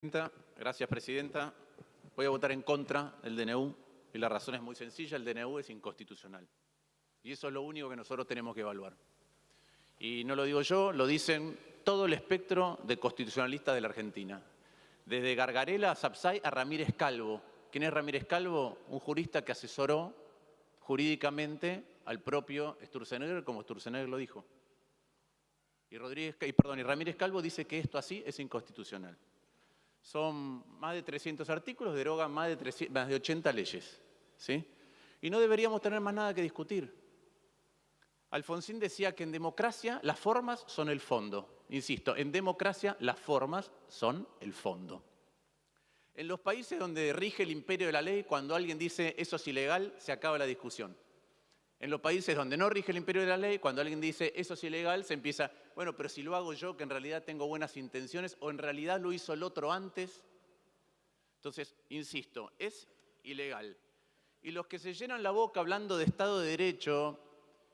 Gracias, Presidenta. Voy a votar en contra del DNU y la razón es muy sencilla, el DNU es inconstitucional. Y eso es lo único que nosotros tenemos que evaluar. Y no lo digo yo, lo dicen todo el espectro de constitucionalistas de la Argentina. Desde Gargarella a Sapsay a Ramírez Calvo. ¿Quién es Ramírez Calvo? Un jurista que asesoró jurídicamente al propio Sturzenegger, como Sturzenegger lo dijo. Y Ramírez Calvo dice que esto así es inconstitucional. Son más de 300 artículos, derogan más de 80 leyes, ¿sí? Y no deberíamos tener más nada que discutir. Alfonsín decía que en democracia las formas son el fondo. Insisto, en democracia las formas son el fondo. En los países donde rige el imperio de la ley, cuando alguien dice eso es ilegal, se acaba la discusión. En los países donde no rige el imperio de la ley, cuando alguien dice eso es ilegal, se empieza, bueno, pero si lo hago yo, que en realidad tengo buenas intenciones, o en realidad lo hizo el otro antes. Entonces, insisto, es ilegal. Y los que se llenan la boca hablando de Estado de Derecho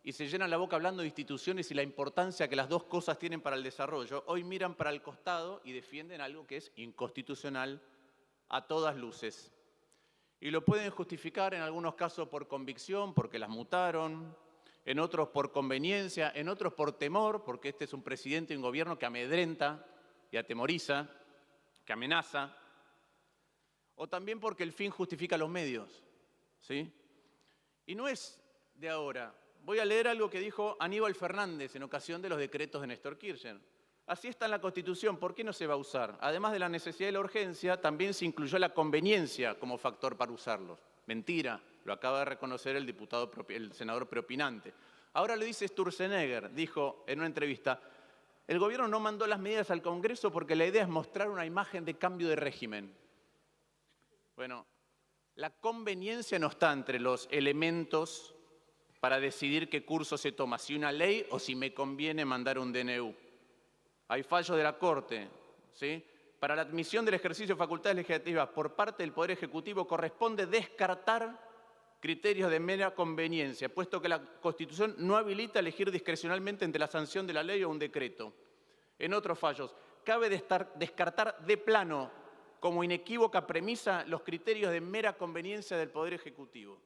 y se llenan la boca hablando de instituciones y la importancia que las dos cosas tienen para el desarrollo, hoy miran para el costado y defienden algo que es inconstitucional a todas luces. Y lo pueden justificar en algunos casos por convicción, porque las mutaron, en otros por conveniencia, en otros por temor, porque este es un presidente y un gobierno que amedrenta y atemoriza, que amenaza, o también porque el fin justifica los medios, ¿sí? Y no es de ahora. Voy a leer algo que dijo Aníbal Fernández en ocasión de los decretos de Néstor Kirchner. Así está en la Constitución, ¿por qué no se va a usar? Además de la necesidad y la urgencia, también se incluyó la conveniencia como factor para usarlos. Mentira, lo acaba de reconocer el senador preopinante. Ahora lo dice Sturzenegger, dijo en una entrevista, el gobierno no mandó las medidas al Congreso porque la idea es mostrar una imagen de cambio de régimen. Bueno, la conveniencia no está entre los elementos para decidir qué curso se toma, si una ley o si me conviene mandar un DNU. Hay fallos de la Corte, ¿sí? Para la admisión del ejercicio de facultades legislativas por parte del Poder Ejecutivo corresponde descartar criterios de mera conveniencia, puesto que la Constitución no habilita elegir discrecionalmente entre la sanción de la ley o un decreto. En otros fallos, cabe descartar de plano, como inequívoca premisa, los criterios de mera conveniencia del Poder Ejecutivo.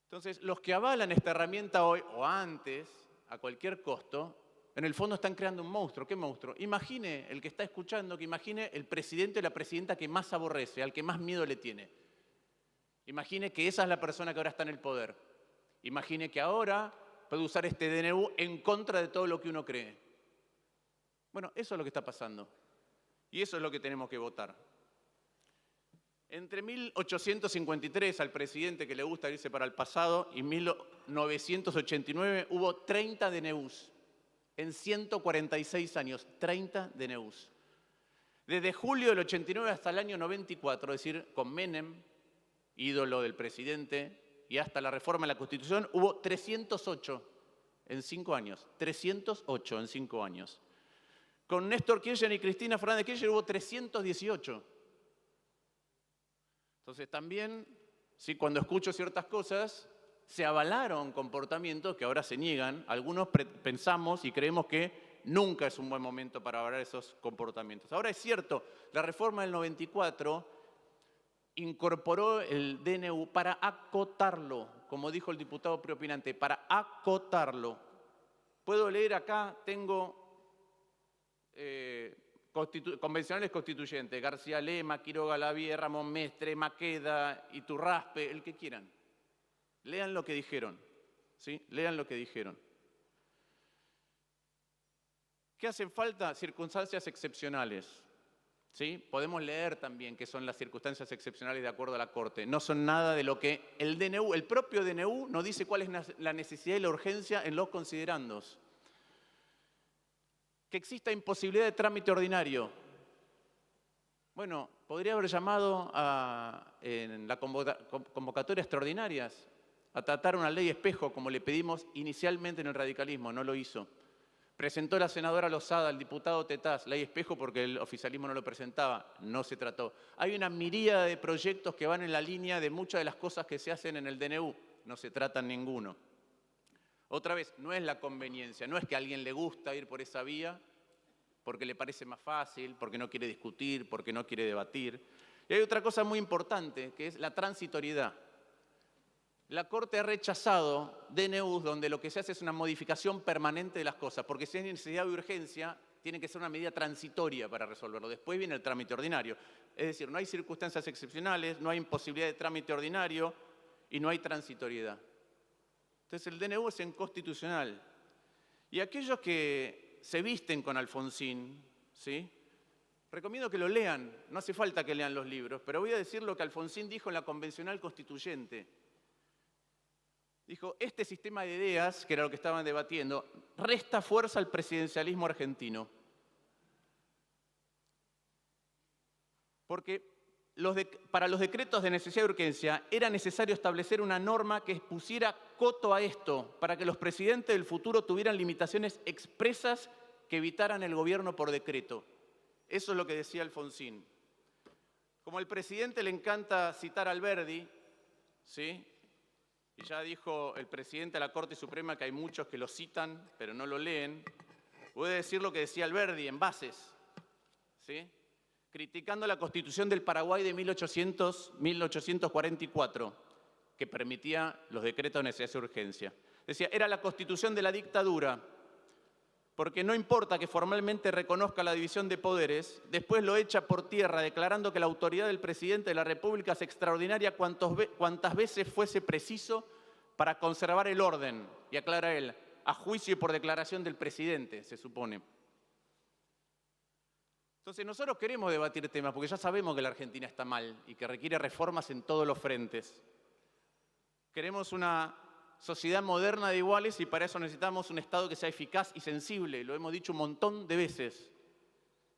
Entonces, los que avalan esta herramienta hoy o antes, a cualquier costo, en el fondo están creando un monstruo. ¿Qué monstruo? Imagine, el que está escuchando, que imagine el presidente o la presidenta que más aborrece, al que más miedo le tiene. Imagine que esa es la persona que ahora está en el poder. Imagine que ahora puede usar este DNU en contra de todo lo que uno cree. Bueno, eso es lo que está pasando. Y eso es lo que tenemos que votar. Entre 1853, al presidente que le gusta irse para el pasado, y 1989 hubo 30 DNUs. En 146 años, 30 DNUs. Desde julio del 89 hasta el año 94, es decir, con Menem, ídolo del presidente, y hasta la reforma de la Constitución, hubo 308 en 5 años. 308 en 5 años. Con Néstor Kirchner y Cristina Fernández de Kirchner hubo 318. Entonces también, sí, cuando escucho ciertas cosas, se avalaron comportamientos que ahora se niegan. Algunos pensamos y creemos que nunca es un buen momento para avalar esos comportamientos. Ahora es cierto, la reforma del 94 incorporó el DNU para acotarlo, como dijo el diputado preopinante, para acotarlo. Puedo leer acá, tengo convencionales constituyentes, García Lema, Quiroga Lavie, Ramón Mestre, Maqueda, Iturraspe, el que quieran. Lean lo que dijeron, ¿sí? Lean lo que dijeron. ¿Qué hacen falta? Circunstancias excepcionales, ¿sí? Podemos leer también qué son las circunstancias excepcionales de acuerdo a la Corte. No son nada de lo que el DNU, el propio DNU, nos dice cuál es la necesidad y la urgencia en los considerandos. Que exista imposibilidad de trámite ordinario. Bueno, podría haber llamado en la convocatoria extraordinarias a tratar una ley espejo, como le pedimos inicialmente en el radicalismo, no lo hizo. Presentó la senadora Lozada, el diputado Tetaz, ley espejo porque el oficialismo no lo presentaba, no se trató. Hay una miríada de proyectos que van en la línea de muchas de las cosas que se hacen en el DNU, no se tratan ninguno. Otra vez, no es la conveniencia, no es que a alguien le gusta ir por esa vía porque le parece más fácil, porque no quiere discutir, porque no quiere debatir. Y hay otra cosa muy importante, que es la transitoriedad. La Corte ha rechazado DNUs donde lo que se hace es una modificación permanente de las cosas, porque si hay necesidad de urgencia, tiene que ser una medida transitoria para resolverlo. Después viene el trámite ordinario. Es decir, no hay circunstancias excepcionales, no hay imposibilidad de trámite ordinario y no hay transitoriedad. Entonces el DNU es inconstitucional. Y aquellos que se visten con Alfonsín, ¿sí?, recomiendo que lo lean. No hace falta que lean los libros, pero voy a decir lo que Alfonsín dijo en la Convencional Constituyente. Dijo, este sistema de ideas, que era lo que estaban debatiendo, resta fuerza al presidencialismo argentino. Porque para los decretos de necesidad y urgencia era necesario establecer una norma que pusiera coto a esto, para que los presidentes del futuro tuvieran limitaciones expresas que evitaran el gobierno por decreto. Eso es lo que decía Alfonsín. Como al presidente le encanta citar a Alberdi, ¿sí?, y ya dijo el presidente de la Corte Suprema que hay muchos que lo citan, pero no lo leen, voy a decir lo que decía Alberdi en Bases, ¿sí?, criticando la Constitución del Paraguay de 1844, que permitía los decretos de necesidad y urgencia. Decía, era la Constitución de la dictadura, porque no importa que formalmente reconozca la división de poderes, después lo echa por tierra, declarando que la autoridad del presidente de la República es extraordinaria cuantas veces fuese preciso para conservar el orden, y aclara él, a juicio y por declaración del presidente, se supone. Entonces nosotros queremos debatir temas, porque ya sabemos que la Argentina está mal y que requiere reformas en todos los frentes. Queremos una sociedad moderna de iguales y para eso necesitamos un Estado que sea eficaz y sensible, lo hemos dicho un montón de veces,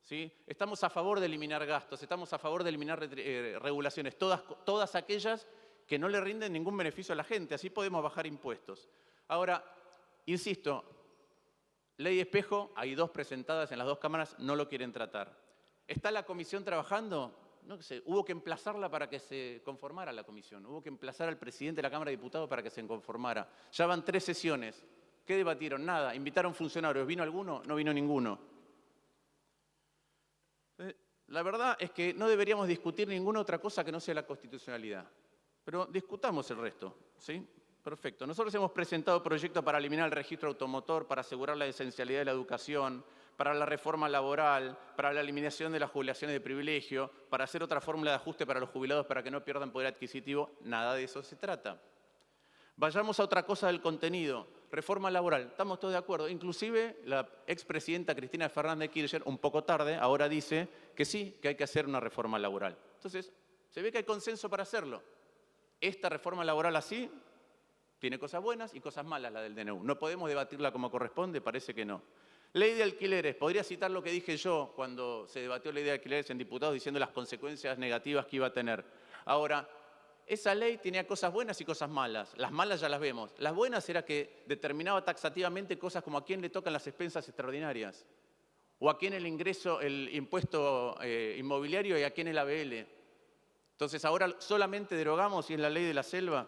¿sí? Estamos a favor de eliminar gastos, estamos a favor de eliminar regulaciones, todas aquellas que no le rinden ningún beneficio a la gente, así podemos bajar impuestos. Ahora, insisto, ley espejo, hay 2 presentadas en las 2 cámaras, no lo quieren tratar. ¿Está la comisión trabajando? No sé, hubo que emplazarla para que se conformara la comisión, hubo que emplazar al presidente de la Cámara de Diputados para que se conformara. Ya van 3 sesiones. ¿Qué debatieron? Nada. ¿Invitaron funcionarios? ¿Vino alguno? No vino ninguno. La verdad es que no deberíamos discutir ninguna otra cosa que no sea la constitucionalidad. Pero discutamos el resto, ¿sí? Perfecto. Nosotros hemos presentado proyectos para eliminar el registro automotor, para asegurar la esencialidad de la educación, para la reforma laboral, para la eliminación de las jubilaciones de privilegio, para hacer otra fórmula de ajuste para los jubilados para que no pierdan poder adquisitivo. Nada de eso se trata. Vayamos a otra cosa del contenido. Reforma laboral. Estamos todos de acuerdo. Inclusive la expresidenta Cristina Fernández de Kirchner, un poco tarde, ahora dice que sí, que hay que hacer una reforma laboral. Entonces, se ve que hay consenso para hacerlo. Esta reforma laboral así tiene cosas buenas y cosas malas, la del DNU. No podemos debatirla como corresponde, parece que no. Ley de alquileres. Podría citar lo que dije yo cuando se debatió la ley de alquileres en diputados diciendo las consecuencias negativas que iba a tener. Ahora, esa ley tenía cosas buenas y cosas malas. Las malas ya las vemos. Las buenas era que determinaba taxativamente cosas como a quién le tocan las expensas extraordinarias o a quién el ingreso, el impuesto inmobiliario y a quién el ABL. Entonces ahora solamente derogamos, y es la ley de la selva.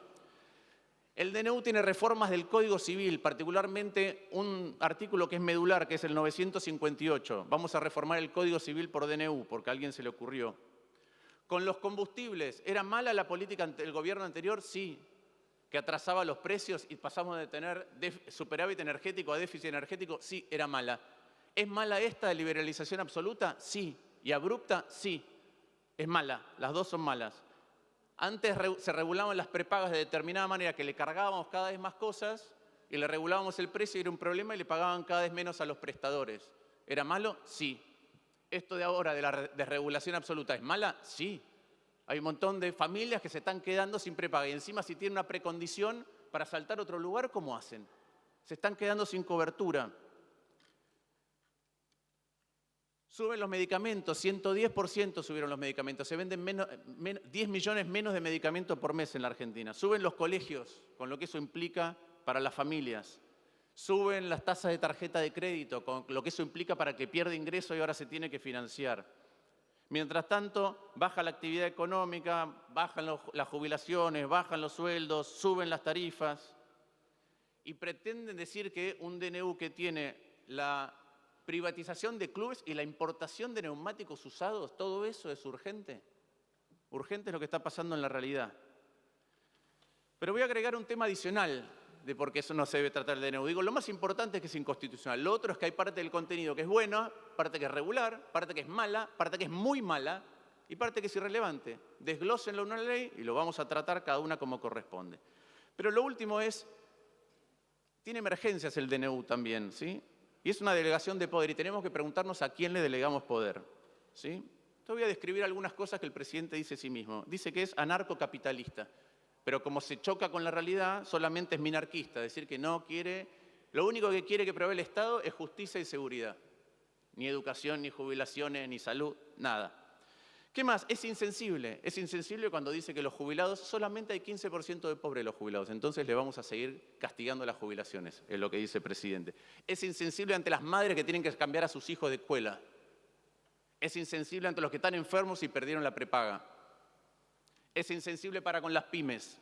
El DNU tiene reformas del Código Civil, particularmente un artículo que es medular, que es el 958. Vamos a reformar el Código Civil por DNU, porque a alguien se le ocurrió. Con los combustibles, ¿era mala la política del gobierno anterior? Sí, que atrasaba los precios y pasamos de tener superávit energético a déficit energético. Sí, era mala. ¿Es mala esta de liberalización absoluta? Sí. ¿Y abrupta? Sí. Es mala, las dos son malas. Antes se regulaban las prepagas de determinada manera, que le cargábamos cada vez más cosas y le regulábamos el precio y era un problema y le pagaban cada vez menos a los prestadores. ¿Era malo? Sí. ¿Esto de ahora de la desregulación absoluta es mala? Sí. Hay un montón de familias que se están quedando sin prepaga y encima si tienen una precondición para saltar a otro lugar, ¿cómo hacen? Se están quedando sin cobertura. Suben los medicamentos, 110% subieron los medicamentos, se venden 10 millones menos de medicamentos por mes en la Argentina. Suben los colegios, con lo que eso implica para las familias. Suben las tasas de tarjeta de crédito, con lo que eso implica para que pierda ingreso y ahora se tiene que financiar. Mientras tanto, baja la actividad económica, bajan las jubilaciones, bajan los sueldos, suben las tarifas y pretenden decir que un DNU que tiene la privatización de clubes y la importación de neumáticos usados, todo eso es urgente. Urgente es lo que está pasando en la realidad. Pero voy a agregar un tema adicional de por qué eso no se debe tratar el DNU. Digo, lo más importante es que es inconstitucional. Lo otro es que hay parte del contenido que es buena, parte que es regular, parte que es mala, parte que es muy mala y parte que es irrelevante. Desglósenlo en una ley y lo vamos a tratar cada una como corresponde. Pero lo último es, tiene emergencias el DNU también, ¿sí? Y es una delegación de poder y tenemos que preguntarnos a quién le delegamos poder, ¿sí? Te voy a describir algunas cosas que el presidente dice a sí mismo. Dice que es anarcocapitalista, pero como se choca con la realidad, solamente es minarquista, es decir, que no quiere, lo único que quiere que provee el Estado es justicia y seguridad. Ni educación, ni jubilaciones, ni salud, nada. ¿Qué más? Es insensible cuando dice que los jubilados, solamente hay 15% de pobres los jubilados, entonces le vamos a seguir castigando las jubilaciones, es lo que dice el presidente. Es insensible ante las madres que tienen que cambiar a sus hijos de escuela. Es insensible ante los que están enfermos y perdieron la prepaga. Es insensible para con las pymes.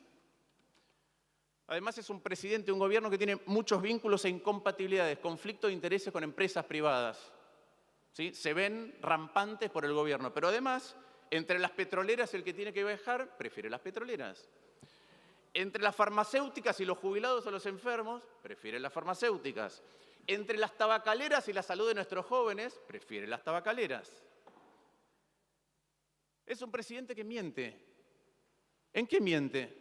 Además es un presidente de un gobierno que tiene muchos vínculos e incompatibilidades, conflictos de intereses con empresas privadas. ¿Sí? Se ven rampantes por el gobierno, pero además, entre las petroleras el que tiene que viajar, prefiere las petroleras. Entre las farmacéuticas y los jubilados o los enfermos, prefiere las farmacéuticas. Entre las tabacaleras y la salud de nuestros jóvenes, prefiere las tabacaleras. Es un presidente que miente. ¿En qué miente?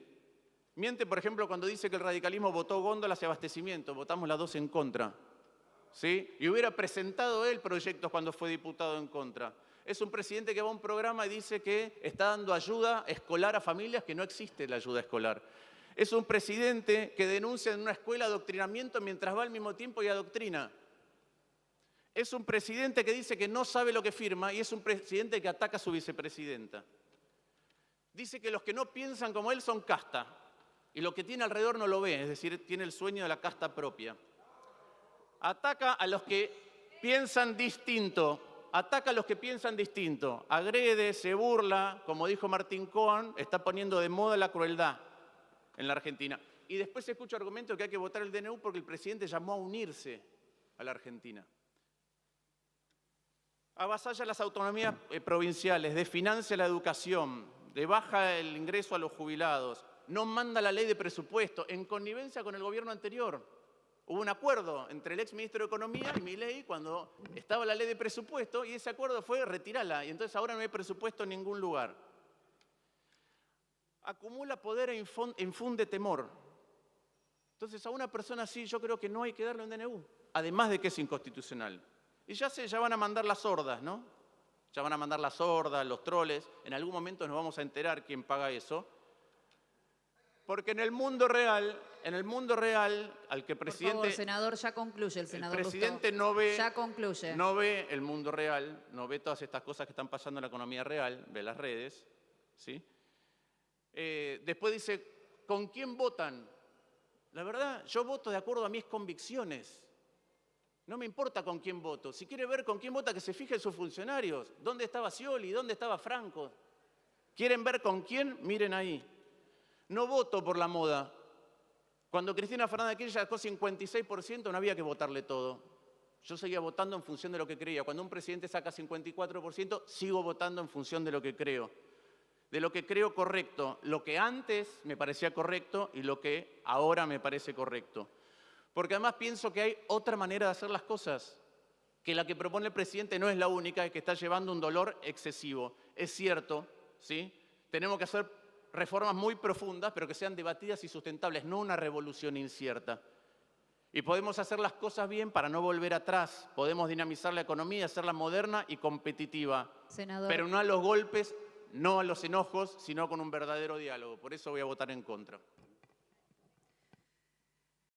Miente, por ejemplo, cuando dice que el radicalismo votó góndolas y abastecimiento, votamos las dos en contra. ¿Sí? Y hubiera presentado él proyectos cuando fue diputado en contra. Es un presidente que va a un programa y dice que está dando ayuda escolar a familias que no existe la ayuda escolar. Es un presidente que denuncia en una escuela adoctrinamiento mientras va al mismo tiempo y adoctrina. Es un presidente que dice que no sabe lo que firma y es un presidente que ataca a su vicepresidenta. Dice que los que no piensan como él son casta y lo que tiene alrededor no lo ve, es decir, tiene el sueño de la casta propia. Ataca a los que piensan distinto, agrede, se burla, como dijo Martín Cohen, está poniendo de moda la crueldad en la Argentina. Y después se escucha argumentos que hay que votar el DNU porque el presidente llamó a unirse a la Argentina. Avasalla las autonomías provinciales, desfinancia la educación, le baja el ingreso a los jubilados, no manda la ley de presupuesto, en connivencia con el gobierno anterior. Hubo un acuerdo entre el exministro de Economía y Milei cuando estaba la ley de presupuesto y ese acuerdo fue retirarla y entonces ahora no hay presupuesto en ningún lugar. Acumula poder e infunde temor. Entonces a una persona así yo creo que no hay que darle un DNU, además de que es inconstitucional. Y ya van a mandar las hordas, ¿no? Ya van a mandar las hordas, los troles, en algún momento nos vamos a enterar quién paga eso. Porque en el mundo real, al que el presidente... Por favor, senador, ya concluye el senador. El presidente Lustó. no ve... Ya concluye. No ve el mundo real, no ve todas estas cosas que están pasando en la economía real, ve las redes, ¿sí? Después dice, ¿con quién votan? La verdad, yo voto de acuerdo a mis convicciones. No me importa con quién voto. Si quiere ver con quién vota, que se fije en sus funcionarios. ¿Dónde estaba Scioli? ¿Dónde estaba Franco? ¿Quieren ver con quién? Miren ahí. No voto por la moda. Cuando Cristina Fernández de Kirchner sacó 56%, no había que votarle todo. Yo seguía votando en función de lo que creía. Cuando un presidente saca 54%, sigo votando en función de lo que creo. De lo que creo correcto. Lo que antes me parecía correcto y lo que ahora me parece correcto. Porque además pienso que hay otra manera de hacer las cosas. Que la que propone el presidente no es la única, que está llevando un dolor excesivo. Es cierto, ¿sí? Tenemos que hacer reformas muy profundas, pero que sean debatidas y sustentables, no una revolución incierta. Y podemos hacer las cosas bien para no volver atrás. Podemos dinamizar la economía, hacerla moderna y competitiva. Senador. Pero no a los golpes, no a los enojos, sino con un verdadero diálogo. Por eso voy a votar en contra.